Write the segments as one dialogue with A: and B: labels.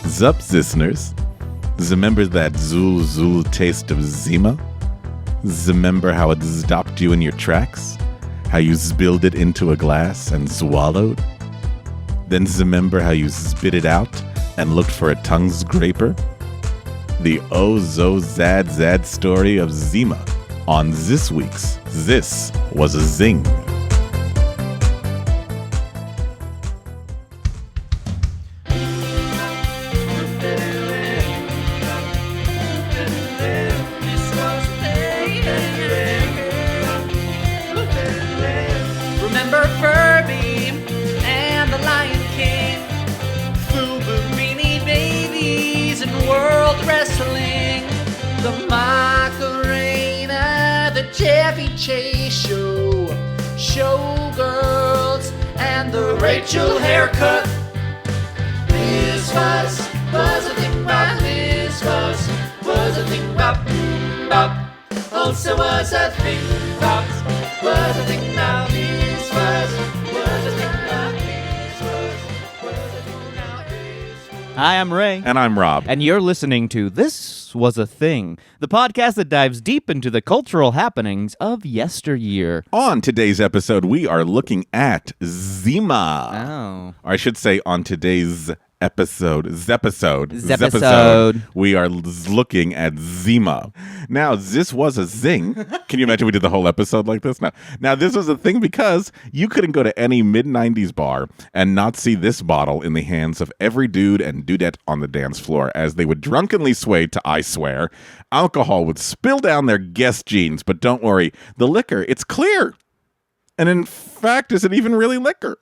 A: Zup, listeners. Remember that Zul taste of Zima? Remember how it stopped you in your tracks? How you spilled it into a glass and swallowed? Then remember how you spit it out and looked for a tongue scraper? The zad story of Zima on this week's This Was a Zing.
B: Show, showgirls, and the Rachel haircut. This was a thing bop. This was a thing bop. Bop. Also was a thing bop. Was a thing bop. This was a thing bop. This was a thing bop.
C: Hi, I'm Ray.
A: And I'm Rob.
C: And you're listening to This Was a Thing, the podcast that dives deep into the cultural happenings of yesteryear.
A: On today's episode, we are looking at Zima.
C: Oh.
A: Or I should say on today's episode, we are looking at Zima. Now, this was a zing. Can you imagine we did the whole episode like this? Now, this was a thing because you couldn't go to any mid-90s bar and not see this bottle in the hands of every dude and dudette on the dance floor as they would drunkenly sway to I Swear. Alcohol would spill down their Guess jeans, but don't worry, the liquor, it's clear. And in fact, is it even really liquor?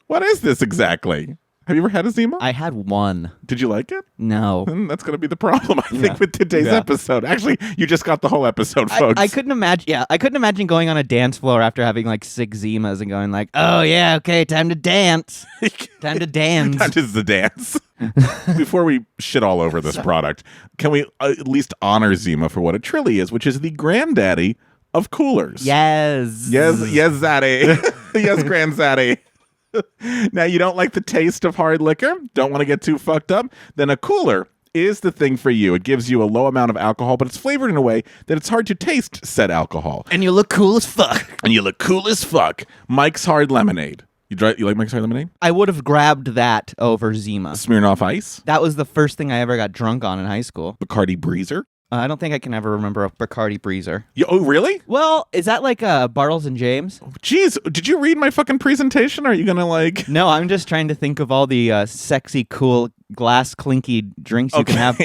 A: What is this exactly? Have you ever had a Zima?
C: I had one.
A: Did you like it?
C: No.
A: That's going to be the problem, I think, with today's episode. Actually, you just got the whole episode, folks.
C: I couldn't imagine. Yeah, I couldn't imagine going on a dance floor after having like 6 Zimas and going like, "Oh yeah, okay, time to dance, time to dance."
A: That is the dance. Before we shit all over this product, can we at least honor Zima for what it truly is, which is the granddaddy of coolers?
C: Yes.
A: Yes, zaddy. Yes, grandzaddy. Now, you don't like the taste of hard liquor? Don't want to get too fucked up? Then a cooler is the thing for you. It gives you a low amount of alcohol, but it's flavored in a way that it's hard to taste said alcohol.
C: And you look cool as fuck.
A: Mike's Hard Lemonade. You like Mike's Hard Lemonade?
C: I would have grabbed that over Zima.
A: Smirnoff Ice?
C: That was the first thing I ever got drunk on in high school.
A: Bacardi Breezer?
C: I don't think I can ever remember a Bacardi Breezer.
A: Oh, really?
C: Well, is that like Bartles Jaymes?
A: Jeez, did you read my fucking presentation? Are you going to like...
C: No, I'm just trying to think of all the sexy, cool, glass clinky drinks you can have.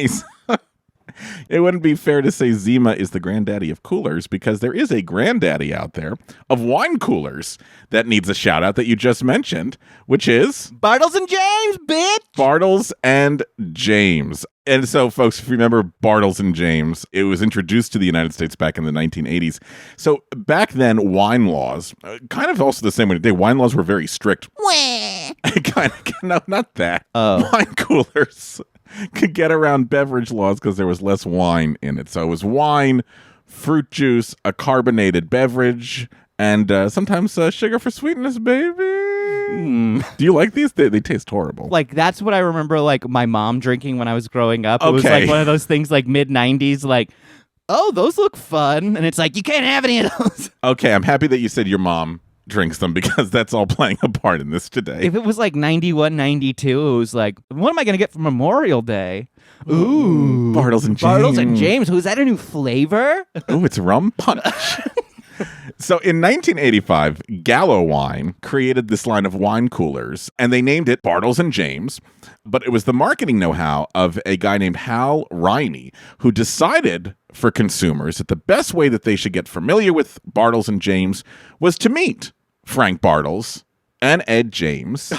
A: It wouldn't be fair to say Zima is the granddaddy of coolers because there is a granddaddy out there of wine coolers that needs a shout out that you just mentioned, which is...
C: Bartles Jaymes, bitch!
A: Bartles and Jaymes. And so, folks, if you remember Bartles and Jaymes, it was introduced to the United States back in the 1980s. So back then, wine laws, kind of also the same way today, wine laws were very strict. No, not that. Wine coolers could get around beverage laws because there was less wine in it. So it was wine, fruit juice, a carbonated beverage, and sometimes sugar for sweetness, baby. Do you like these? They taste horrible.
C: Like, that's what I remember, like, my mom drinking when I was growing up. It was like one of those things, like, mid-90s, like, oh, those look fun. And it's like, you can't have any of those.
A: Okay, I'm happy that you said your mom drinks them because that's all playing a part in this today.
C: If it was like 91, 92, it was like, what am I going to get for Memorial Day? Ooh.
A: Bartles and Jaymes.
C: Bartles and Jaymes. Is that a new flavor?
A: Oh, it's rum punch. So in 1985, Gallo Wine created this line of wine coolers, and they named it Bartles and Jaymes. But it was the marketing know-how of a guy named Hal Riney, who decided for consumers that the best way that they should get familiar with Bartles and Jaymes was to meet Frank Bartles and Ed James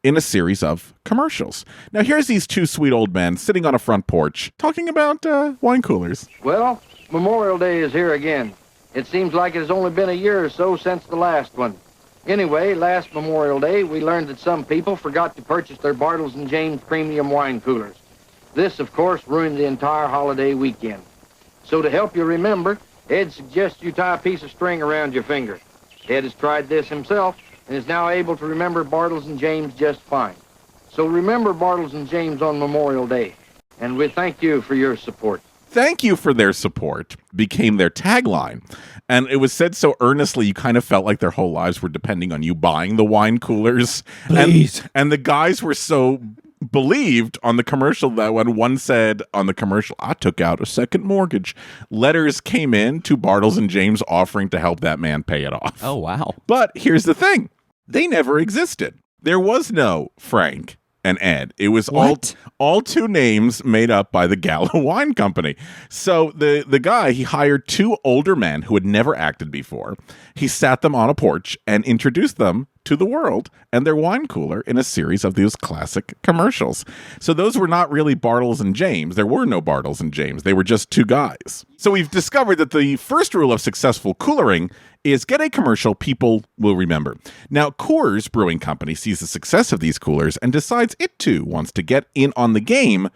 A: in a series of commercials. Now, here's these two sweet old men sitting on a front porch talking about wine coolers.
D: Well, Memorial Day is here again. It seems like it has only been a year or so since the last one. Anyway, last Memorial Day, we learned that some people forgot to purchase their Bartles and Jaymes premium wine coolers. This, of course, ruined the entire holiday weekend. So to help you remember, Ed suggests you tie a piece of string around your finger. Ed has tried this himself and is now able to remember Bartles and Jaymes just fine. So remember Bartles and Jaymes on Memorial Day, and we thank you for your support.
A: Thank you for their support became their tagline. And it was said so earnestly, you kind of felt like their whole lives were depending on you buying the wine coolers.
C: Please.
A: And the guys were so believed on the commercial that when one said on the commercial, I took out a second mortgage, letters came in to Bartles and Jaymes offering to help that man pay it off.
C: Oh, wow.
A: But here's the thing. They never existed. There was no Frank and Ed. It was all two names made up by the Gallo Wine Company. So the guy, he hired two older men who had never acted before. He sat them on a porch and introduced them to the world and their wine cooler in a series of those classic commercials. So those were not really Bartles and Jaymes. There were no Bartles and Jaymes. They were just two guys. So we've discovered that the first rule of successful coolering is get a commercial people will remember. Now, Coors Brewing Company sees the success of these coolers and decides it too wants to get in on the game,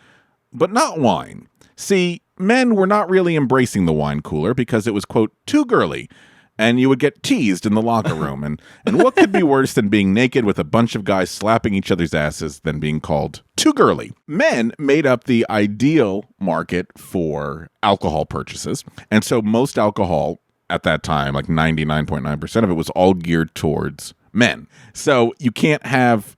A: but not wine. See, men were not really embracing the wine cooler because it was, quote, too girly, and you would get teased in the locker room. And what could be worse than being naked with a bunch of guys slapping each other's asses than being called too girly? Men made up the ideal market for alcohol purchases, and so most alcohol at that time, like 99.9% of it, was all geared towards men. So you can't have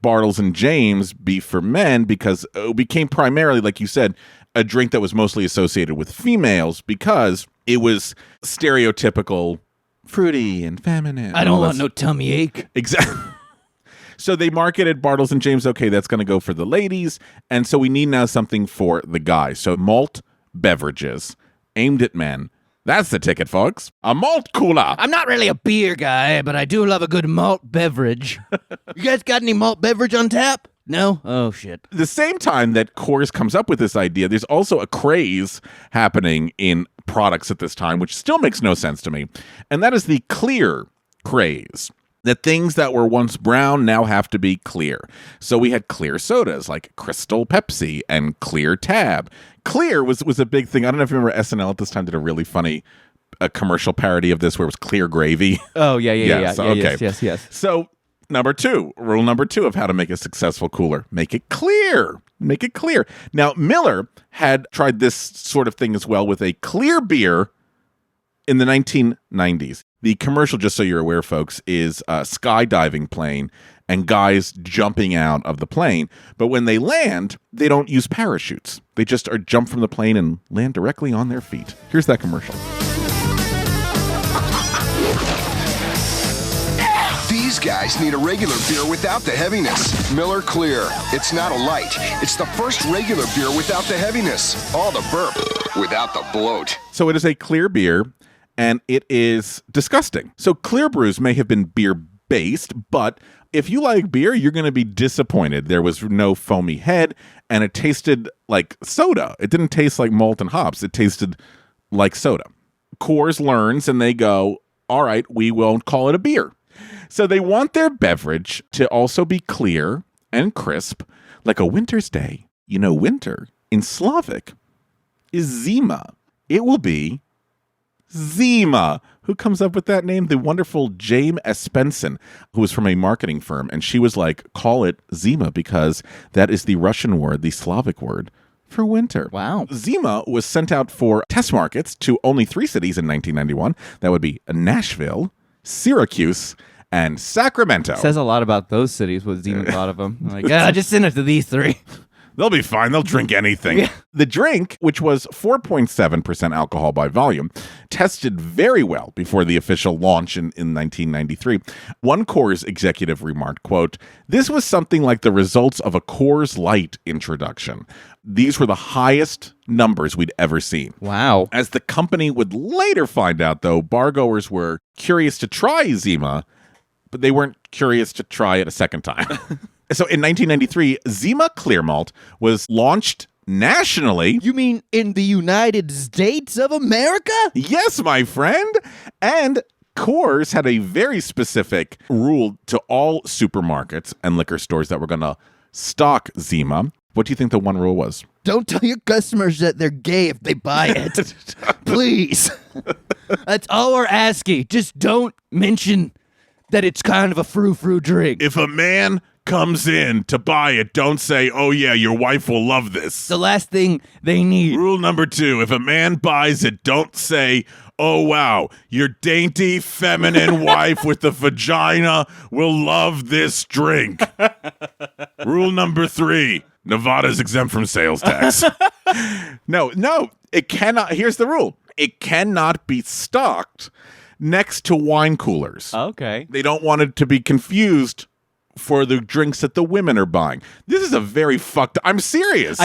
A: Bartles and Jaymes be for men because it became primarily, like you said, a drink that was mostly associated with females because it was stereotypical, fruity and feminine.
C: I don't want no tummy ache.
A: Exactly. So they marketed Bartles and Jaymes, okay, that's going to go for the ladies, and so we need now something for the guys. So malt beverages aimed at men. That's the ticket, folks. A malt cooler.
C: I'm not really a beer guy, but I do love a good malt beverage. You guys got any malt beverage on tap? No? Oh, shit.
A: The same time that Coors comes up with this idea, there's also a craze happening in products at this time, which still makes no sense to me. And that is the clear craze. That things that were once brown now have to be clear. So we had clear sodas like Crystal Pepsi and Clear Tab. Clear was a big thing. I don't know if you remember SNL at this time did a really funny commercial parody of this where it was clear gravy.
C: Oh, yeah.
A: So, okay.
C: Yes.
A: So rule number two of how to make a successful cooler, make it clear. Make it clear. Now, Miller had tried this sort of thing as well with a clear beer in the 1990s. The commercial, just so you're aware, folks, is a skydiving plane and guys jumping out of the plane. But when they land, they don't use parachutes. They just jump from the plane and land directly on their feet. Here's that commercial.
E: These guys need a regular beer without the heaviness. Miller Clear. It's not a light. It's the first regular beer without the heaviness. All the burp without the bloat.
A: So it is a clear beer, and it is disgusting. So clear brews may have been beer-based, but if you like beer, you're going to be disappointed. There was no foamy head, and it tasted like soda. It didn't taste like malt and hops. It tasted like soda. Coors learns, and they go, all right, we won't call it a beer. So they want their beverage to also be clear and crisp, like a winter's day. You know, winter in Slavic is Zima. It will be Zima. Who comes up with that name? The wonderful Jane Espenson, who was from a marketing firm, and she was like, call it Zima because that is the Russian word, the Slavic word for winter.
C: Wow.
A: Zima was sent out for test markets to only 3 cities in 1991. That would be Nashville, Syracuse, and Sacramento.
C: Says a lot about those cities, what Zima thought of them. Like, yeah, just send it to these 3.
A: They'll be fine. They'll drink anything.
C: Yeah.
A: The drink, which was 4.7% alcohol by volume, tested very well before the official launch in 1993. One Coors executive remarked, quote, "This was something like the results of a Coors Light introduction. These were the highest numbers we'd ever seen."
C: Wow.
A: As the company would later find out, though, bargoers were curious to try Zima, but they weren't curious to try it a second time. So in 1993, Zima Clear Malt was launched nationally.
C: You mean in the United States of America?
A: Yes, my friend. And Coors had a very specific rule to all supermarkets and liquor stores that were going to stock Zima. What do you think the one rule was?
C: Don't tell your customers that they're gay if they buy it. Please. That's all we're asking. Just don't mention that it's kind of a frou-frou drink.
A: If a man comes in to buy it, don't say, oh yeah, your wife will love this.
C: The last thing they need.
A: Rule number 2, if a man buys it, don't say, oh wow, your dainty feminine wife with the vagina will love this drink. Rule number 3, Nevada's exempt from sales tax. No, it cannot. Here's the rule. It cannot be stocked next to wine coolers.
C: Okay.
A: They don't want it to be confused for the drinks that the women are buying. This is a very fucked. I'm serious.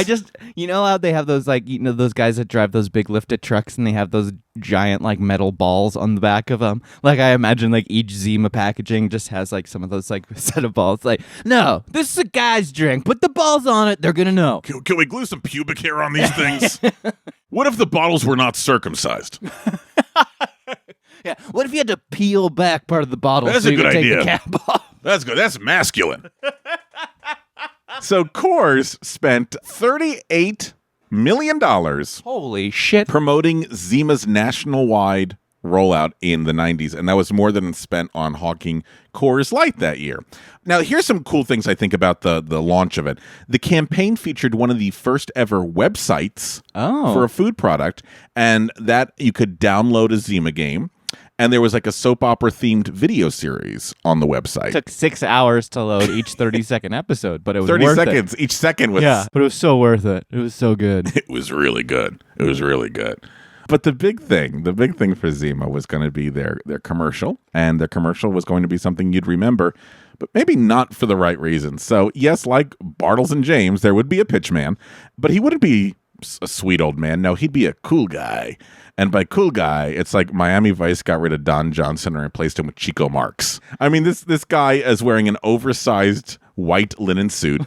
C: You know how they have those, like, you know, those guys that drive those big lifted trucks and they have those giant, like, metal balls on the back of them? Like, I imagine, like, each Zima packaging just has, like, some of those, like, set of balls. Like, no, this is a guy's drink. Put the balls on it. They're gonna know.
A: Can we glue some pubic hair on these things? What if the bottles were not circumcised?
C: Yeah. What if you had to peel back part of the bottle
A: That's
C: so
A: a
C: you
A: good
C: could take
A: idea.
C: the cap off?
A: That's good. That's masculine. So Coors spent $38 million
C: Holy shit.
A: promoting Zima's national-wide rollout in the 90s, and that was more than spent on hawking Coors Light that year. Now, here's some cool things I think about the launch of it. The campaign featured one of the first ever websites for a food product, and that you could download a Zima game, and there was like a soap opera themed video series on the website.
C: It took 6 hours to load each 30-second episode, but it was
A: 30
C: worth
A: seconds. Each second was...
C: Yeah, but it was so worth it. It was so good.
A: It was really good. It was really good. But the big thing for Zima was going to be their commercial, and their commercial was going to be something you'd remember, but maybe not for the right reasons. So yes, like Bartles and Jaymes, there would be a pitch man, but he wouldn't be a sweet old man. No, he'd be a cool guy. And by cool guy, it's like Miami Vice got rid of Don Johnson and replaced him with Chico Marx. I mean, this guy is wearing an oversized white linen suit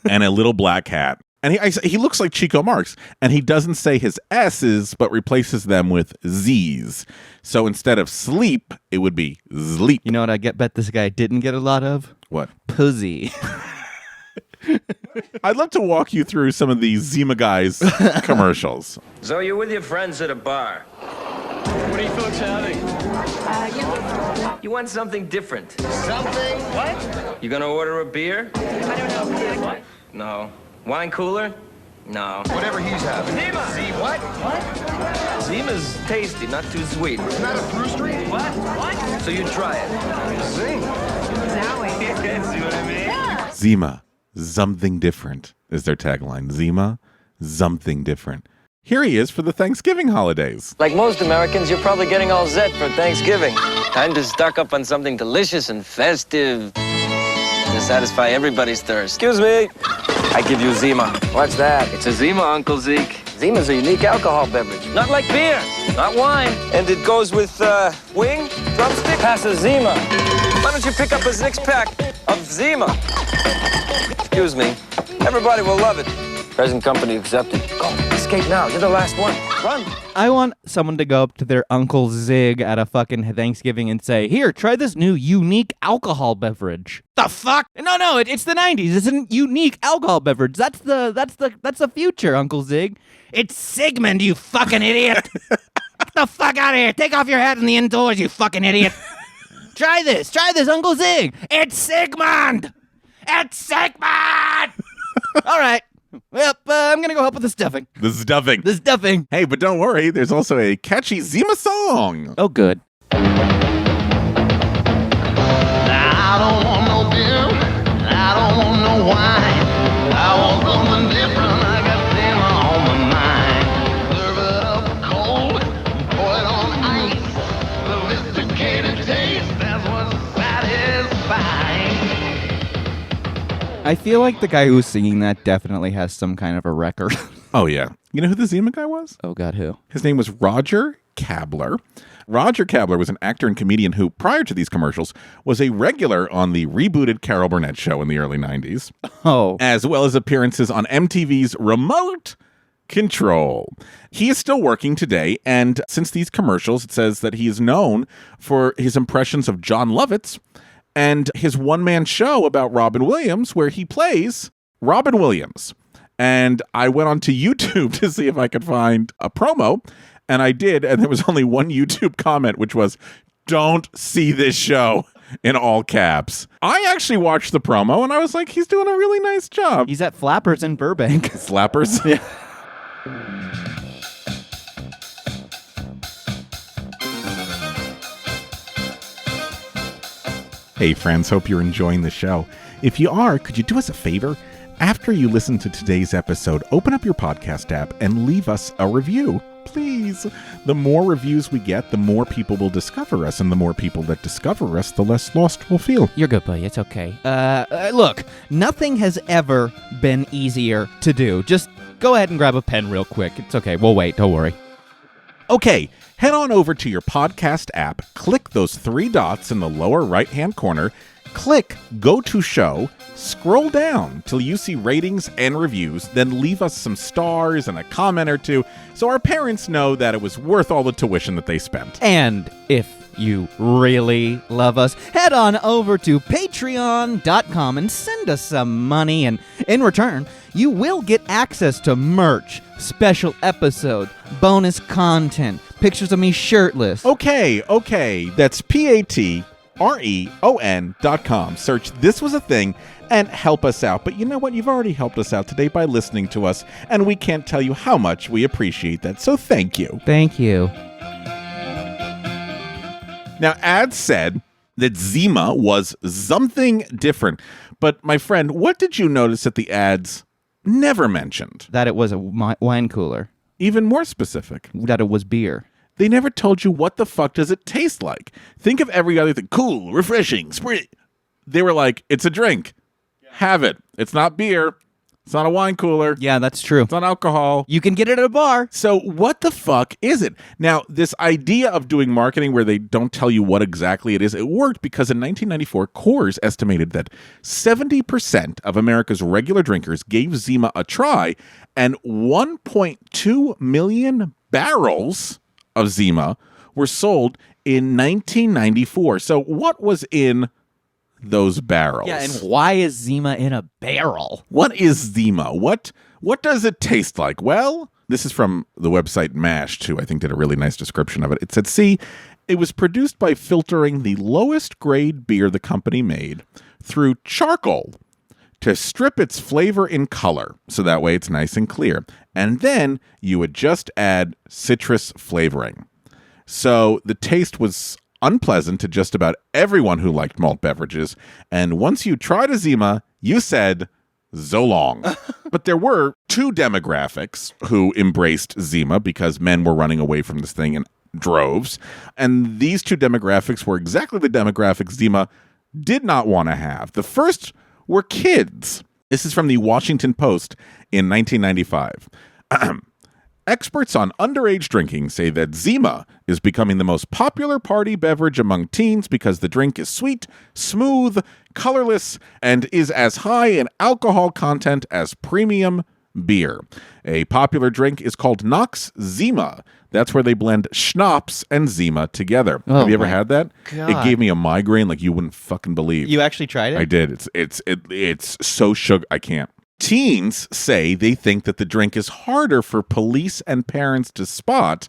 A: and a little black hat. And he looks like Chico Marx, and he doesn't say his S's, but replaces them with Z's. So instead of sleep, it would be sleep.
C: You know what bet this guy didn't get a lot of?
A: What?
C: Pussy.
A: I'd love to walk you through some of these Zima guys commercials.
F: So you're with your friends at a bar. What are you folks having? You want something different.
B: Something? What?
F: You gonna order a beer?
B: I don't know. Beer. What?
F: No. Wine cooler? No.
E: Whatever he's having.
B: Zima.
E: See what?
B: What?
F: Zima's tasty, not too sweet.
E: It's not a fruit street?
B: What? What?
F: So you try it.
E: Zing.
B: See what I mean? Yeah.
A: Zima, something different is their tagline. Zima, something different. Here he is for the Thanksgiving holidays.
F: Like most Americans, you're probably getting all set for Thanksgiving. Time to stock up on something delicious and festive to satisfy everybody's thirst. Excuse me. I give you Zima.
D: What's that?
F: It's a Zima, Uncle Zeke.
D: Zima's a unique alcohol beverage.
F: Not like beer, not wine. And it goes with wing, drumstick, pass a Zima. Why don't you pick up a six-pack of Zima? Excuse me. Everybody will love it. Present company accepted. Go, escape now. You're the last one. Run.
C: I want someone to go up to their Uncle Zig at a fucking Thanksgiving and say, here, try this new unique alcohol beverage. The fuck? No, it's the 90s. It's a unique alcohol beverage. That's the future, Uncle Zig. It's Sigmund, you fucking idiot. Get the fuck out of here. Take off your hat in the indoors, you fucking idiot. Try this, Uncle Zig. It's Sigmund. It's Sigmund. All right. Well, I'm going to go help with the stuffing.
A: The stuffing. Hey, but don't worry. There's also a catchy Zima song.
C: Oh, good.
G: I don't want no beer. I don't want no wine. I want something different. I got Zima on my mind. Serve it up cold, pour it on ice. Sophisticated taste, that's what's satisfying.
C: I feel like the guy who's singing that definitely has some kind of a record.
A: Oh, yeah. You know who the Zima guy was?
C: Oh, God, who?
A: His name was Roger Kabler. Roger Kabler was an actor and comedian who, prior to these commercials, was a regular on the rebooted Carol Burnett show in the early 90s,
C: Oh.
A: as well as appearances on MTV's Remote Control. He is still working today, and since these commercials, it says that he is known for his impressions of John Lovitz and his one-man show about Robin Williams, where he plays Robin Williams. And I went onto YouTube to see if I could find a promo, and I did, and there was only one YouTube comment, which was, "Don't see this show. in all caps. I actually watched the promo and I was like, he's doing a really nice job.
C: He's at Flappers in Burbank.
A: Flappers?
C: Yeah.
A: Hey friends, hope you're enjoying the show. If you are, could you do us a favor? After you listen to today's episode, open up your podcast app and leave us a review. Please. The more reviews we get, the more people will discover us, and the more people that discover us, the less lost we'll feel.
C: You're good, buddy. It's okay. Look, nothing has ever been easier to do. Just go ahead and grab a pen real quick. It's okay. We'll wait. Don't worry.
A: Okay, head on over to your podcast app, click those 3 dots in the lower right-hand corner, click Go to Show, scroll down till you see ratings and reviews, then leave us some stars and a comment or two so our parents know that it was worth all the tuition that they spent.
C: And if you really love us, head on over to patreon.com and send us some money, and in return, you will get access to merch, special episodes, bonus content, pictures of me shirtless.
A: Okay, that's patreon.com. Search This Was a Thing and help us out. But you know what? You've already helped us out today by listening to us, and we can't tell you how much we appreciate that, so thank you.
C: Thank you.
A: Now, ads said that Zima was something different. But, my friend, what did you notice that the ads never mentioned?
C: That it was a wine cooler.
A: Even more specific.
C: That it was beer.
A: They never told you what the fuck does it taste like. Think of every other thing. Cool, refreshing, spritz. They were like, it's a drink. Have it. It's not beer. It's not a wine cooler.
C: Yeah, that's true.
A: It's not alcohol.
C: You can get it at a bar.
A: So what the fuck is it? Now, this idea of doing marketing where they don't tell you what exactly it is, it worked because in 1994, Coors estimated that 70% of America's regular drinkers gave Zima a try, and 1.2 million barrels of Zima were sold in 1994. So what was in those barrels?
C: Yeah, and why is Zima in a barrel?
A: What is Zima? What does it taste like? Well, this is from the website MASH, who I think did a really nice description of it. It said, see, it was produced by filtering the lowest grade beer the company made through charcoal to strip its flavor in color, so that way it's nice and clear. And then you would just add citrus flavoring. So the taste was unpleasant to just about everyone who liked malt beverages, and once you tried a Zima, you said, so long. But there were 2 demographics who embraced Zima because men were running away from this thing in droves, and these 2 demographics were exactly the demographics Zima did not want to have. The first were kids. This is from the Washington Post in 1995. Experts on underage drinking say that Zima is becoming the most popular party beverage among teens because the drink is sweet, smooth, colorless, and is as high in alcohol content as premium beer. A popular drink is called Knox Zima. That's where they blend schnapps and Zima together.
C: Oh,
A: have you ever had that?
C: God.
A: It gave me a migraine like you wouldn't fucking believe.
C: You actually tried it?
A: I did. It's so sugar. I can't. Teens say they think that the drink is harder for police and parents to spot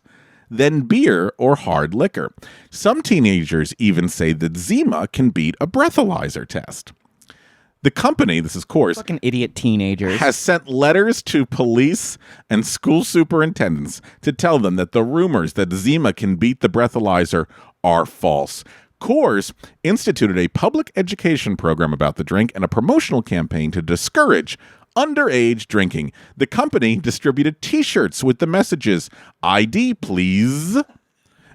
A: than beer or hard liquor. Some teenagers even say that Zima can beat a breathalyzer test. The company, this is Coors,
C: Fucking idiot teenagers.
A: has sent letters to police and school superintendents to tell them that the rumors that Zima can beat the breathalyzer are false. Coors instituted a public education program about the drink and a promotional campaign to discourage underage drinking. The company distributed T-shirts with the messages, ID please,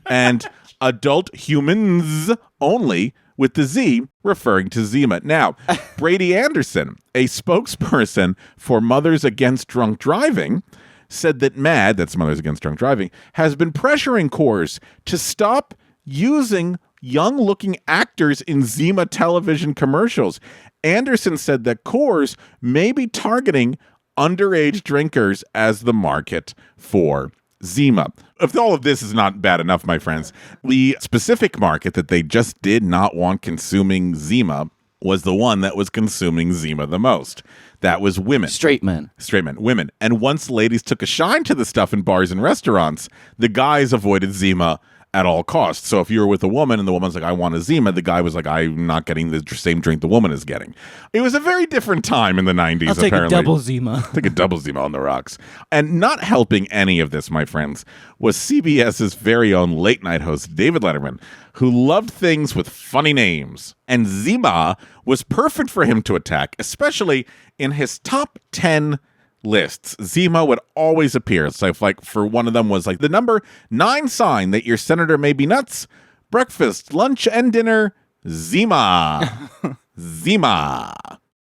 A: and adult humans only, with the Z referring to Zima. Now, Brady Anderson, a spokesperson for Mothers Against Drunk Driving, said that MAD, that's Mothers Against Drunk Driving, has been pressuring Coors to stop using young-looking actors in Zima television commercials. Anderson said that Coors may be targeting underage drinkers as the market for Zima. If all of this is not bad enough, my friends, the specific market that they just did not want consuming Zima was the one that was consuming Zima the most. That was women.
C: Straight men.
A: Straight men, women. And once ladies took a shine to the stuff in bars and restaurants, the guys avoided Zima at all costs. So if you were with a woman and the woman's like, I want a Zima, the guy was like, I'm not getting the same drink the woman is getting. It was a very different time in the 90s,
C: I'll take
A: apparently.
C: a double Zima.
A: Take a double Zima on the rocks. And not helping any of this, my friends, was CBS's very own late night host, David Letterman, who loved things with funny names. And Zima was perfect for him to attack, especially in his top 10 lists. Zima would always appear. So if, like, for one of them was like the number 9 sign that your senator may be nuts, breakfast, lunch, and dinner, Zima. Zima.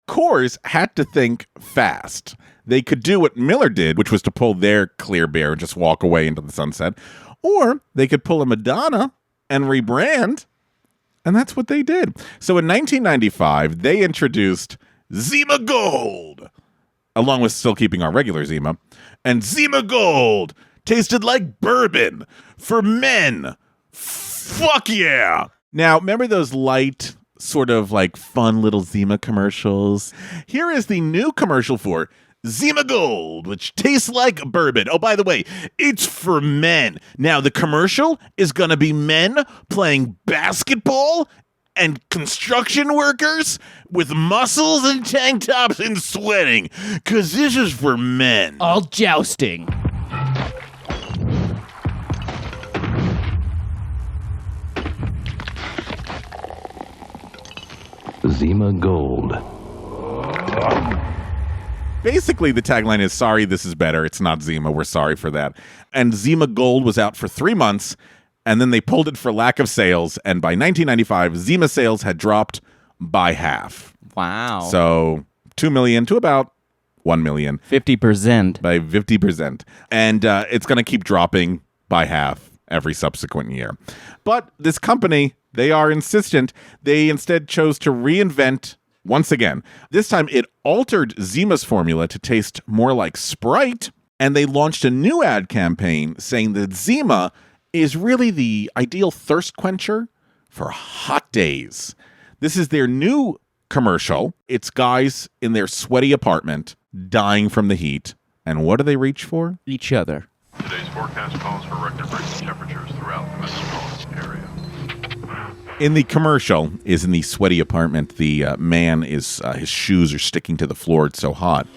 A: Coors had to think fast. They could do what Miller did, which was to pull their clear beer and just walk away into the sunset. Or they could pull a Madonna and rebrand. And that's what they did. So in 1995, they introduced Zima Gold, along with still keeping our regular Zima. And Zima Gold tasted like bourbon for men. Fuck yeah. Now, remember those light, sort of like fun little Zima commercials? Here is the new commercial for Zima Gold, which tastes like bourbon. Oh, by the way, it's for men. Now, the commercial is going to be men playing basketball and construction workers with muscles and tank tops and sweating, because this is for men.
C: All jousting.
H: Zima Gold.
A: Basically, the tagline is, sorry, this is better. It's not Zima. We're sorry for that. And Zima Gold was out for 3 months, and then they pulled it for lack of sales. And by 1995, Zima sales had dropped by half.
C: Wow.
A: So 2 million to about 1 million.
C: 50%.
A: By 50%. And it's going to keep dropping by half every subsequent year. But this company, they are insistent. They instead chose to reinvent once again. This time it altered Zima's formula to taste more like Sprite. And they launched a new ad campaign saying that Zima is really the ideal thirst quencher for hot days. This is their new commercial. It's guys in their sweaty apartment dying from the heat. And what do they reach for?
C: Each other.
I: Today's forecast calls for record-breaking temperatures throughout the metropolitan area.
A: In the commercial, is in the sweaty apartment, the man is, his shoes are sticking to the floor. It's so hot.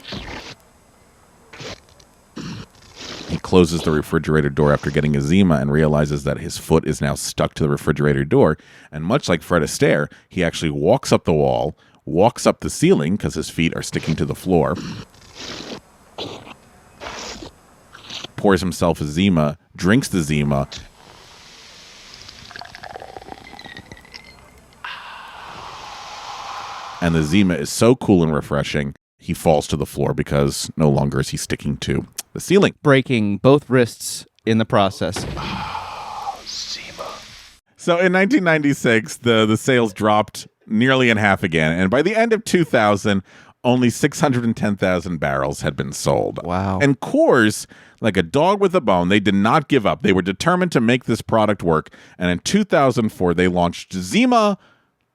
A: He closes the refrigerator door after getting a Zima and realizes that his foot is now stuck to the refrigerator door. And much like Fred Astaire, he actually walks up the wall, walks up the ceiling because his feet are sticking to the floor, pours himself a Zima, drinks the Zima, and the Zima is so cool and refreshing, he falls to the floor because no longer is he sticking to the ceiling.
C: Breaking both wrists in the process.
A: So in 1996, the sales dropped nearly in half again. And by the end of 2000, only 610,000 barrels had been sold.
C: Wow.
A: And Coors, like a dog with a bone, they did not give up. They were determined to make this product work. And in 2004, they launched Zima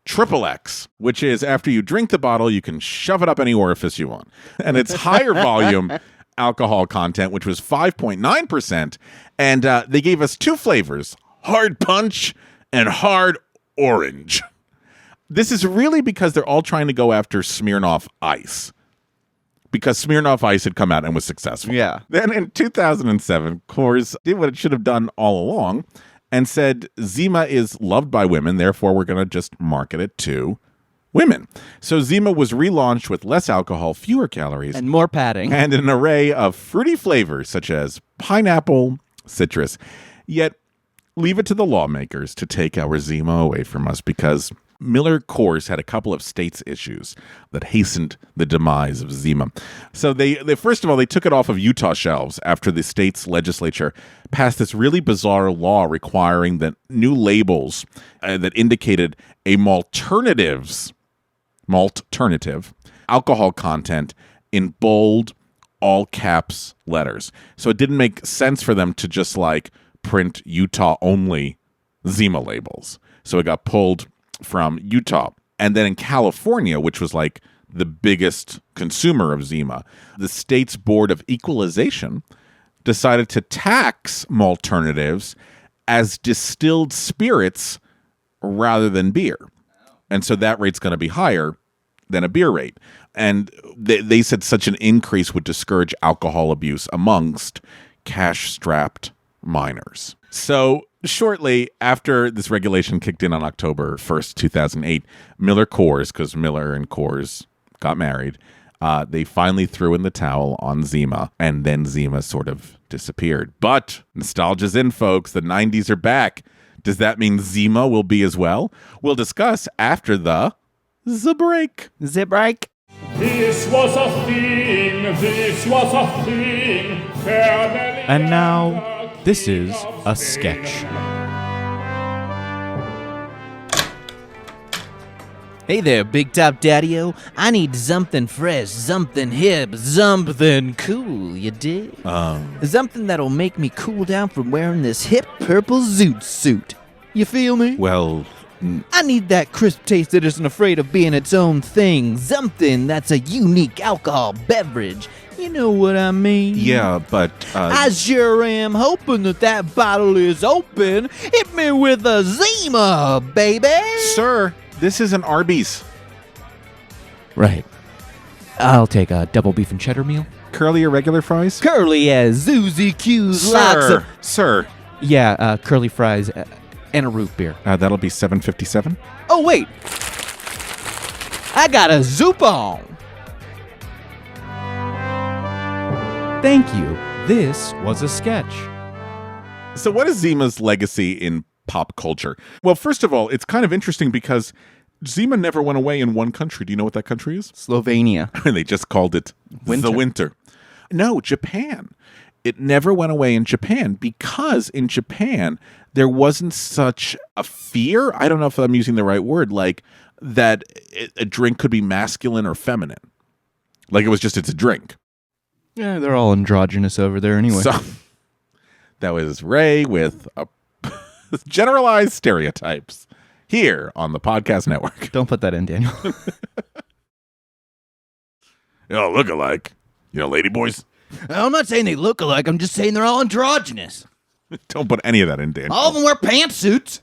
A: Triple X, which is after you drink the bottle, you can shove it up any orifice you want. And it's higher volume alcohol content, which was 5.9%. And they gave us 2 flavors, Hard Punch and Hard Orange. This is really because they're all trying to go after Smirnoff Ice, because Smirnoff Ice had come out and was successful.
C: Yeah.
A: Then in 2007, Coors did what it should have done all along and said Zima is loved by women, therefore we're going to just market it to women. So Zima was relaunched with less alcohol, fewer calories,
C: And more padding.
A: and an array of fruity flavors such as pineapple, citrus. Yet leave it to the lawmakers to take our Zima away from us, because Miller Coors had a couple of states issues that hastened the demise of Zima. So they first of all, they took it off of Utah shelves after the state's legislature passed this really bizarre law requiring that new labels that indicated a malternative alcohol content in bold, all caps letters. So it didn't make sense for them to just like print Utah only Zima labels. So it got pulled from Utah. And then in California, which was like the biggest consumer of Zima, the state's Board of Equalization decided to tax malternatives as distilled spirits rather than beer. And so that rate's going to be higher than a beer rate. And they said such an increase would discourage alcohol abuse amongst cash-strapped minors. So shortly after this regulation kicked in on October 1st, 2008, Miller Coors, because Miller and Coors got married, they finally threw in the towel on Zima, and then Zima sort of disappeared. But nostalgia's in, folks. The 90s are back. Does that mean Zima will be as well? We'll discuss after the break.
C: Zip break.
J: This was a thing, this was a thing.
C: And now, this is a sketch. Hey there, Big Top Daddy-O. I need something fresh, something hip, something cool, you dig? Something that'll make me cool down from wearing this hip purple zoot suit. You feel me?
A: Well,
C: I need that crisp taste that isn't afraid of being its own thing. Something that's a unique alcohol beverage. You know what I mean?
A: yeah, but
C: I sure am hoping that bottle is open. Hit me with a Zima, baby.
A: sir, this is an Arby's.
C: Right. I'll take a double beef and cheddar meal.
A: Curly or regular fries?
C: Curly as Zuzi Q's lots of...
A: Sir.
C: Yeah, curly fries and a root beer.
A: That'll be $7.57.
C: Oh, wait. I got a Zoop on. Thank you. This was a sketch.
A: So what is Zima's legacy in pop culture? Well, first of all, it's kind of interesting because Zima never went away in one country. Do you know what that country is?
C: Slovenia.
A: They just called it
C: Winter.
A: the winter. No, Japan. It never went away in Japan because in Japan, there wasn't such a fear. I don't know if I'm using the right word, like that a drink could be masculine or feminine. Like it was just, it's a drink.
C: Yeah, they're all androgynous over there anyway.
A: So that was Ray with generalized stereotypes here on the podcast network.
C: Don't put that in, Daniel.
A: Look alike. Ladyboys.
C: I'm not saying they look alike. I'm just saying they're all androgynous.
A: Don't put any of that in, Daniel.
C: All of them wear pantsuits.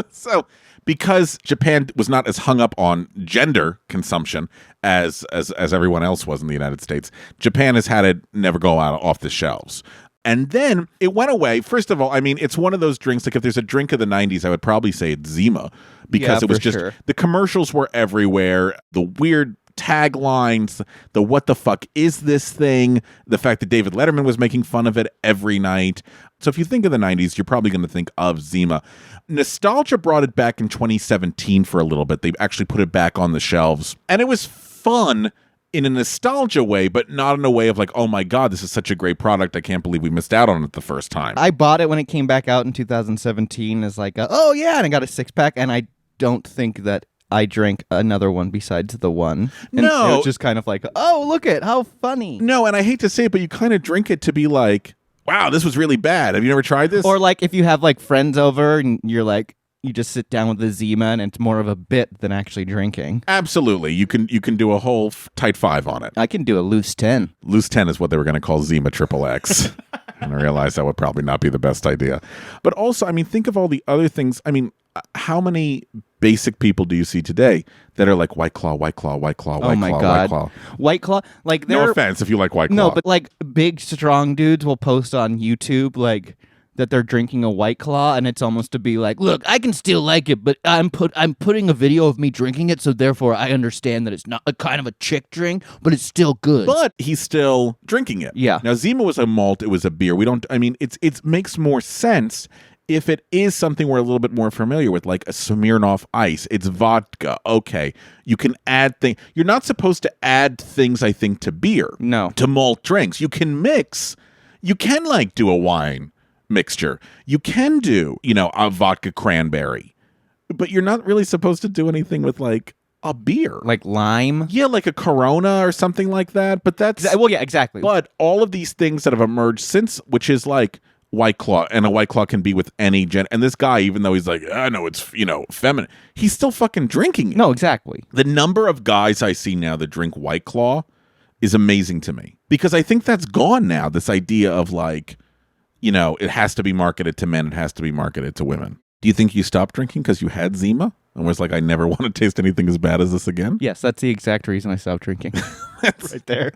A: So, because Japan was not as hung up on gender consumption as everyone else was in the United States, Japan has had it never go out off the shelves. And then it went away. First of all, I mean, it's one of those drinks, like if there's a drink of the 90s, I would probably say it's Zima, because it was just, the commercials were everywhere, the weird taglines, the what the fuck is this thing, the fact that David Letterman was making fun of it every night. So if you think of the 90s, you're probably going to think of Zima. Nostalgia brought it back in 2017 for a little bit. They actually put it back on the shelves. And it was fun in a nostalgia way, but not in a way of like, oh my God, this is such a great product. I can't believe we missed out on it the first time.
C: I bought it when it came back out in 2017 as like, oh yeah, and I got a 6-pack, and I don't think that I drank another one besides the one. And
A: no.
C: It was just kind of like, oh, look at how funny.
A: No, and I hate to say it, but you kind of drink it to be like, wow, this was really bad. Have you never tried this?
C: Or like if you have like friends over and you're like, you just sit down with the Zima and it's more of a bit than actually drinking.
A: Absolutely. You can do a whole tight 5 on it.
C: I can do a loose 10.
A: Loose 10 is what they were going to call Zima XXX. And I realized that would probably not be the best idea. But also, I mean, think of all the other things. I mean, how many basic people do you see today that are like White Claw, White Claw, White Claw, White
C: Oh my
A: Claw,
C: God.
A: White Claw?
C: White Claw, like
A: No offense if you like White Claw.
C: No, but like big strong dudes will post on YouTube like that they're drinking a White Claw, and it's almost to be like, look, I can still like it, but I'm putting a video of me drinking it, so therefore I understand that it's not a kind of a chick drink, but it's still good.
A: But he's still drinking it.
C: Yeah.
A: Now Zima was a malt, it was a beer. It makes more sense if it is something we're a little bit more familiar with, like a Smirnoff Ice. It's vodka. Okay. You can add things. You're not supposed to add things, I think, to beer.
C: No.
A: To malt drinks. You can mix. You can like do a wine mixture. You can do, a vodka cranberry. But you're not really supposed to do anything with like a beer.
C: Like lime?
A: Yeah, like a Corona or something like that. But that's...
C: Well, yeah, exactly.
A: But all of these things that have emerged since, which is like White Claw, and a White Claw can be with any and this guy, even though he's like, I know it's, feminine, he's still fucking drinking it.
C: No, exactly.
A: The number of guys I see now that drink White Claw is amazing to me. Because I think that's gone now, this idea of like, it has to be marketed to men. It has to be marketed to women. Do you think you stopped drinking because you had Zima and was like, I never want to taste anything as bad as this again?
C: Yes, that's the exact reason I stopped drinking.
A: That's right there.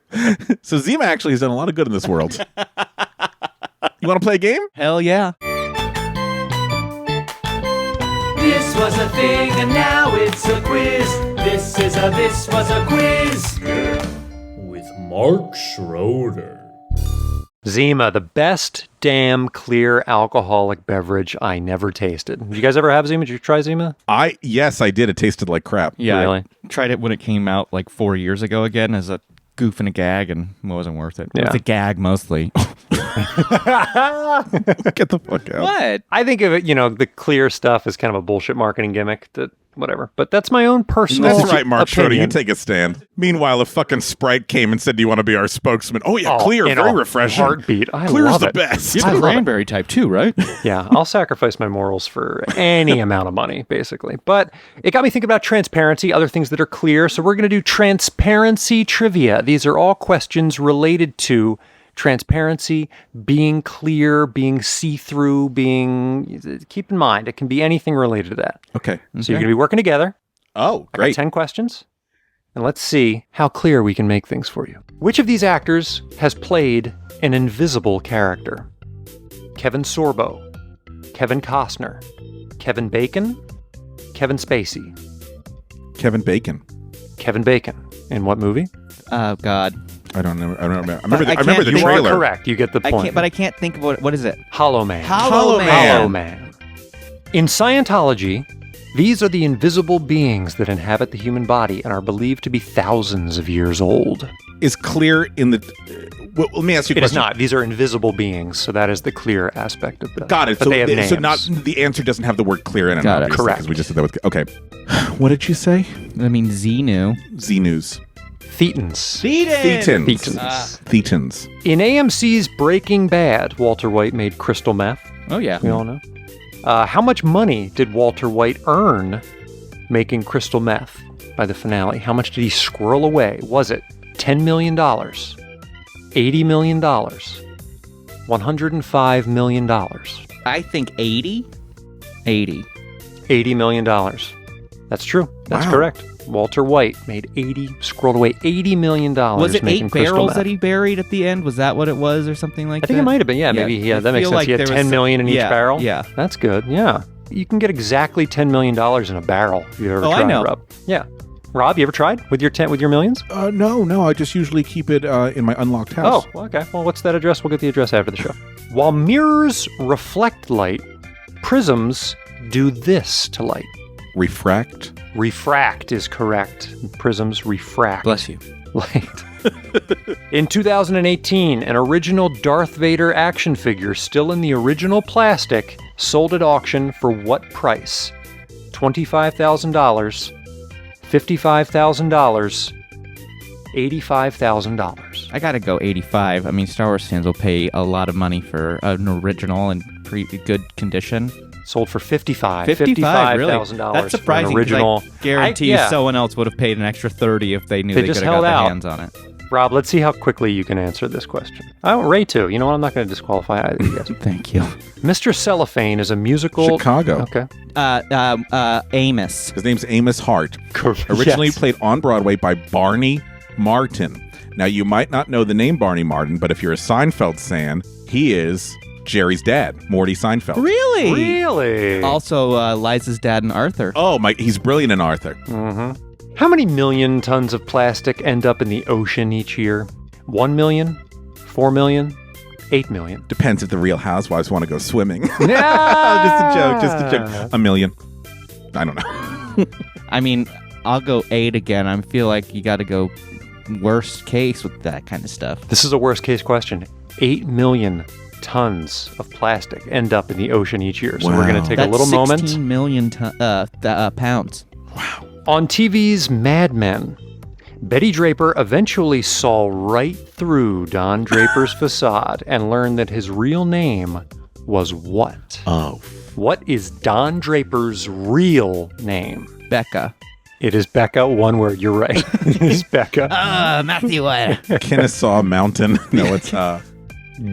A: So Zima actually has done a lot of good in this world. You want to play a game?
C: Hell yeah.
B: This was a thing and now it's a quiz. This was a quiz.
J: With Mark Schroeder.
K: Zima, the best damn clear alcoholic beverage I never tasted. Did you guys ever have Zima? Did you try Zima?
A: Yes, I did. It tasted like crap.
C: Yeah,
K: Really?
C: I tried it when it came out like 4 years ago again as a goof and a gag, and it wasn't worth it.
K: Yeah.
C: It's a gag mostly.
A: Get the fuck out.
C: What?
K: I think of it, the clear stuff is kind of a bullshit marketing gimmick. That whatever. But that's my own personal
A: That's right, Mark Schroeder. You
K: opinion.
A: take a stand. Meanwhile, if fucking Sprite came and said, "Do you want to be our spokesman?" Oh yeah,
K: Oh,
A: clear,
K: in
A: very
K: a
A: refreshing.
K: heartbeat. I
A: Clear's
K: love
A: the
K: it.
A: best.
C: You have a cranberry type too, right?
K: Yeah, I'll sacrifice my morals for any amount of money, basically. But it got me thinking about transparency, other things that are clear. So we're going to do transparency trivia. These are all questions related to transparency, being clear, being see-through, keep in mind, it can be anything related to that.
A: Okay.
K: So you're going to be working together.
A: Oh,
K: I got
A: great.
K: 10 questions. And let's see how clear we can make things for you. Which of these actors has played an invisible character? Kevin Sorbo, Kevin Costner, Kevin Bacon, Kevin Spacey.
A: Kevin Bacon.
K: Kevin Bacon. In what movie?
C: Oh God.
A: I don't know. I remember
C: I
A: the
C: can't-
K: You are
A: trailer.
K: correct. You get the point.
C: I can't think of what is it?
K: Hollow Man.
C: Hollow Man.
K: Hollow Man. In Scientology, these are the invisible beings that inhabit the human body and are believed to be thousands of years old.
A: Is clear in the. Well, let me ask you a
K: It is
A: question.
K: not. These are invisible beings, so that is the clear aspect of this.
A: Got it.
K: But they have names.
A: So not the answer doesn't have the word clear in it.
C: Got it.
A: obviously,
K: Correct.
A: Because we just did that with. Okay. What did you say?
C: I mean, Xenu.
A: Z News.
K: Thetans.
A: Thetans.
K: Thetans.
A: Thetans.
K: In AMC's Breaking Bad, Walter White made crystal meth.
C: Oh yeah.
K: We all know. How much money did Walter White earn making crystal meth by the finale? How much did he squirrel away? Was it $10 million, $80 million, $105 million?
C: I think 80. 80.
K: $80 million. That's true. That's
A: Wow.
K: correct. Walter White squirreled away $80 million.
C: Was it
K: making
C: 8
K: crystal
C: barrels
K: meth.
C: that he buried at the end? Was that what it was, or something like
K: I
C: that?
K: think it might have been. Yeah, maybe. Yeah,
C: I
K: that makes
C: feel
K: sense.
C: like
K: He had
C: there was
K: 10
C: some-
K: million in each
C: yeah,
K: barrel.
C: Yeah.
K: That's good. Yeah. You can get exactly $10 million in a barrel if you've ever
C: Oh, I
K: tried,
C: know.
K: Rob. Yeah. Rob, you ever tried with your millions?
A: No. I just usually keep it in my unlocked house.
K: Oh, well, okay. Well, what's that address? We'll get the address after the show. While mirrors reflect light, prisms do this to light.
A: Refract.
K: Refract is correct. Prisms refract.
C: Bless you.
K: Light. In 2018, an original Darth Vader action figure, still in the original plastic, sold at auction for what price? $25,000, $55,000, $85,000.
C: I gotta go 85. I mean, Star Wars fans will pay a lot of money for an original in pretty good condition.
K: Sold for $55,000.
C: Really?
K: $55,000
C: That's surprising.
K: For an
C: 'cause
K: original.
C: I guarantee
K: yeah.
C: someone else would have paid an extra 30 if they knew
K: They
C: they
K: just
C: could have got
K: held
C: their
K: out.
C: hands on it.
K: Rob, let's see how quickly you can answer this question. I don't rate to. You know what? I'm not going to disqualify either of you guys.
C: Thank you.
K: Mr. Cellophane is a musical.
A: Chicago.
K: Okay.
C: Amos.
A: His name's Amos Hart. Originally
K: Yes.
A: played on Broadway by Barney Martin. Now, you might not know the name Barney Martin, but if you're a Seinfeld fan, he is Jerry's dad, Morty Seinfeld.
C: Really?
K: Really?
C: Also, Liza's dad and Arthur.
A: Oh, my! He's brilliant in Arthur.
K: Mm-hmm. How many million tons of plastic end up in the ocean each year? 1 million? 4 million? 8 million?
A: Depends if the Real Housewives want to go swimming.
K: Yeah.
A: Just a joke. A million. I don't know.
C: I mean, I'll go 8 again. I feel like you got to go worst case with that kind of stuff.
K: This is a worst case question. 8 million tons of plastic end up in the ocean each year. So we're going to take a little moment.
C: 16 million pounds.
A: Wow.
K: On TV's Mad Men, Betty Draper eventually saw right through Don Draper's facade and learned that his real name was what?
A: Oh.
K: What is Don Draper's real name?
C: Becca.
K: It is Becca, one word. You're right. It is Becca.
C: Matthew.
A: Kennesaw Mountain. No, it's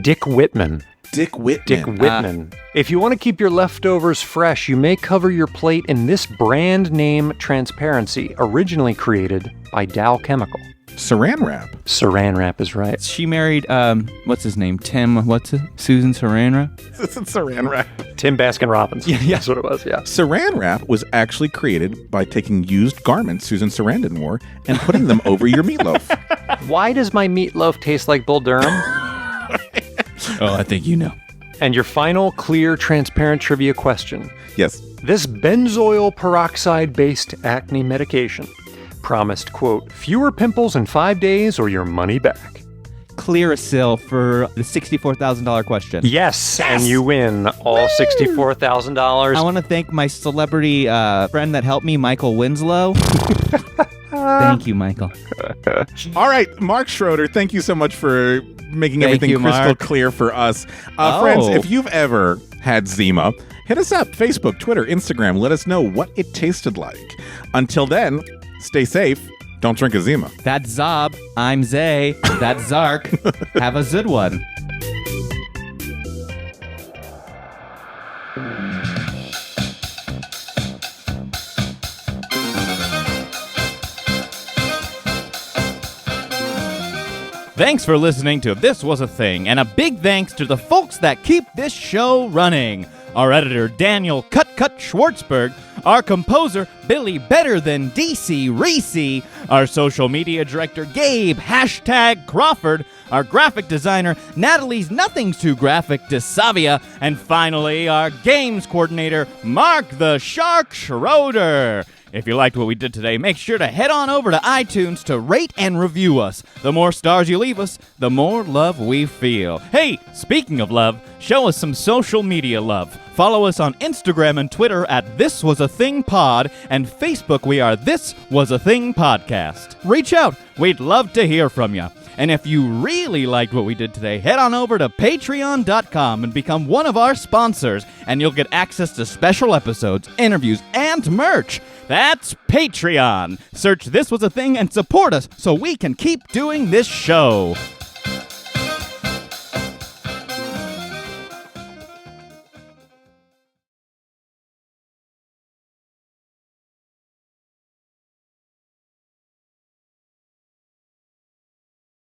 K: Dick Whitman.
A: Dick Whitman.
K: Dick Whitman. If you want to keep your leftovers fresh, you may cover your plate in this brand name transparency, originally created by Dow Chemical.
A: Saran wrap.
K: Saran wrap is right.
C: She married, what's his name? Tim, Susan Saran wrap?
A: This is Saran wrap.
K: Tim Baskin-Robbins.
C: Yeah,
K: That's what it was, yeah.
A: Saran wrap was actually created by taking used garments Susan Sarandon wore and putting them over your meatloaf.
K: Why does my meatloaf taste like Bull Durham?
C: Oh, I think you know.
K: And your final clear, transparent trivia question.
A: Yes.
K: This benzoyl peroxide-based acne medication promised, quote, fewer pimples in 5 days or your money back.
C: Clearasil for the $64,000 question.
K: Yes, and you win all $64,000.
C: I want to thank my celebrity friend that helped me, Michael Winslow. Thank you, Michael.
A: All right, Mark Schroeder, thank you so much for making everything
C: you,
A: crystal
C: Mark.
A: clear for us. Friends, if you've ever had Zima, hit us up, Facebook, Twitter, Instagram. Let us know what it tasted like. Until then, stay safe. Don't drink a Zima.
C: That's Zob. I'm Zay. That's Zark. Have a good one. Thanks for listening to This Was a Thing, and a big thanks to the folks that keep this show running. Our editor, Daniel Cut Schwartzberg, our composer, Billy Better Than DC Reese, our social media director, Gabe #Crawford, our graphic designer, Natalie's Nothing's Too Graphic DeSavia, and finally, our games coordinator, Mark the Shark Schroeder. If you liked what we did today, make sure to head on over to iTunes to rate and review us. The more stars you leave us, the more love we feel. Hey, speaking of love, show us some social media love. Follow us on Instagram and Twitter at This Was a Thing Pod, and Facebook we are This Was a Thing Podcast. Reach out. We'd love to hear from you. And if you really liked what we did today, head on over to patreon.com and become one of our sponsors, and you'll get access to special episodes, interviews, and merch. That's Patreon. Search This Was a Thing and support us so we can keep doing this show.